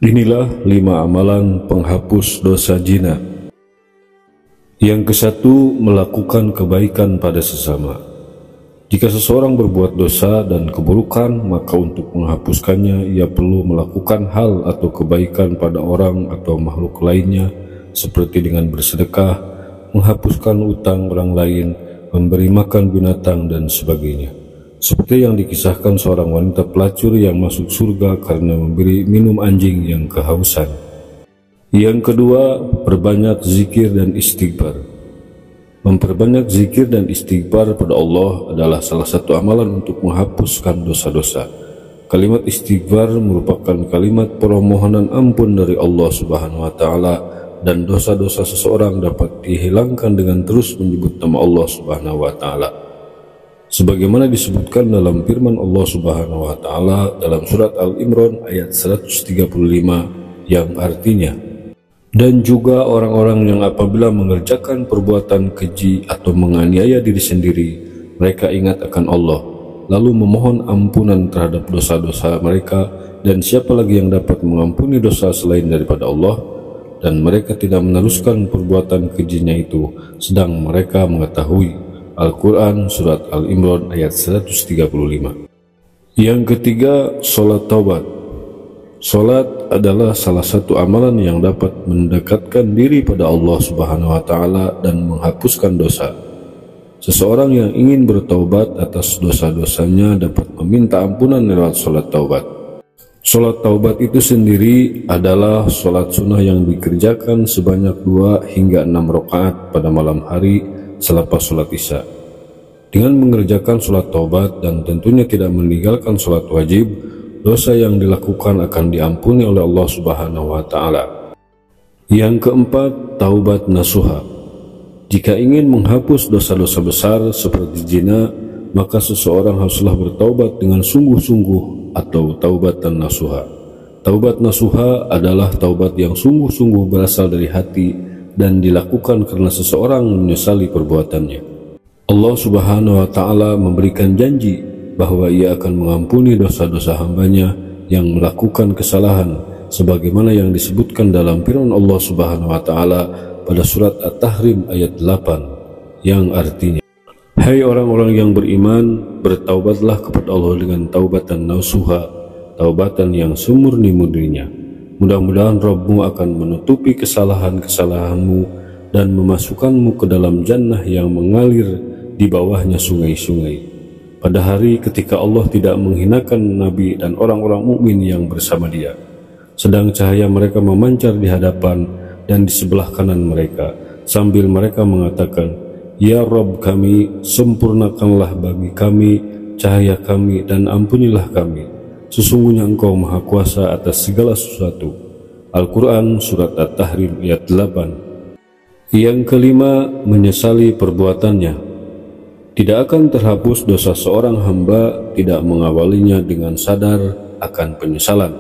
Inilah 5 amalan penghapus dosa zina. Yang ke-1, melakukan kebaikan pada sesama. Jika seseorang berbuat dosa dan keburukan, maka untuk menghapuskannya ia perlu melakukan hal atau kebaikan pada orang atau makhluk lainnya, seperti dengan bersedekah, menghapuskan utang orang lain, memberi makan binatang, dan sebagainya. Seperti yang dikisahkan seorang wanita pelacur yang masuk surga karena memberi minum anjing yang kehausan. Yang kedua, perbanyak zikir dan istighfar. Memperbanyak zikir dan istighfar pada Allah adalah salah satu amalan untuk menghapuskan dosa-dosa. Kalimat istighfar merupakan kalimat permohonan ampun dari Allah Subhanahu wa Ta'ala, dan dosa-dosa seseorang dapat dihilangkan dengan terus menyebut nama Allah Subhanahu wa Ta'ala. Sebagaimana disebutkan dalam firman Allah Subhanahu wa Ta'ala dalam surat Al-Imran ayat 135 yang artinya, dan juga orang-orang yang apabila mengerjakan perbuatan keji atau menganiaya diri sendiri, mereka ingat akan Allah, lalu memohon ampunan terhadap dosa-dosa mereka, dan siapa lagi yang dapat mengampuni dosa selain daripada Allah, dan mereka tidak meneruskan perbuatan kejinya itu, sedang mereka mengetahui. Al-Quran Surat Al-Imran ayat 135. Yang ketiga, sholat taubat. Sholat adalah salah satu amalan yang dapat mendekatkan diri pada Allah Subhanahu wa Ta'ala dan menghapuskan dosa. Seseorang yang ingin bertaubat atas dosa-dosanya dapat meminta ampunan lewat sholat taubat. Sholat taubat itu sendiri adalah sholat sunnah yang dikerjakan sebanyak 2 hingga 6 rakaat pada malam hari selepas sholat isya. Dengan mengerjakan sholat taubat dan tentunya tidak meninggalkan sholat wajib, dosa yang dilakukan akan diampuni oleh Allah Subhanahu wa Ta'ala. Yang keempat, taubat nasuha. Jika ingin menghapus dosa-dosa besar seperti zina, maka seseorang haruslah bertaubat dengan sungguh-sungguh atau taubatan nasuha. Taubat nasuha adalah taubat yang sungguh-sungguh berasal dari hati dan dilakukan karena seseorang menyesali perbuatannya. Allah Subhanahu wa Ta'ala memberikan janji bahwa Ia akan mengampuni dosa-dosa hambanya yang melakukan kesalahan, sebagaimana yang disebutkan dalam firman Allah Subhanahu wa Ta'ala pada surat At-Tahrim ayat 8 yang artinya, hai orang-orang yang beriman, bertaubatlah kepada Allah dengan taubatan nasuha, taubatan yang semurni-murninya. Mudah-mudahan Rabbmu akan menutupi kesalahan-kesalahanmu dan memasukkanmu ke dalam jannah yang mengalir di bawahnya sungai-sungai. Pada hari ketika Allah tidak menghinakan Nabi dan orang-orang mukmin yang bersama dia, sedang cahaya mereka memancar di hadapan dan di sebelah kanan mereka, sambil mereka mengatakan, Ya Rabb kami, sempurnakanlah bagi kami cahaya kami dan ampunilah kami. Sesungguhnya Engkau Maha Kuasa atas segala sesuatu. Al-Quran Surat At-Tahrim ayat 8. Yang kelima, menyesali perbuatannya. Tidak akan terhapus dosa seorang hamba tidak mengawalinya dengan sadar akan penyesalan.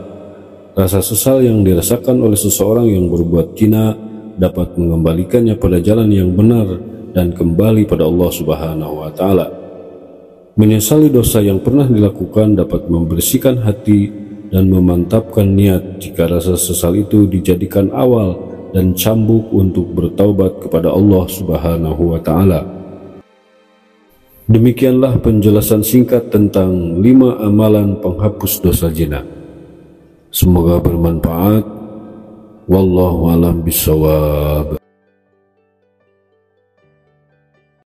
Rasa sesal yang dirasakan oleh seseorang yang berbuat zina dapat mengembalikannya pada jalan yang benar dan kembali pada Allah Subhanahu wa Ta'ala. Menyesali dosa yang pernah dilakukan dapat membersihkan hati dan memantapkan niat jika rasa sesal itu dijadikan awal dan cambuk untuk bertaubat kepada Allah Subhanahu wa Ta'ala. Demikianlah penjelasan singkat tentang 5 amalan penghapus dosa zina. Semoga bermanfaat. Wallahu a'lam bishawab.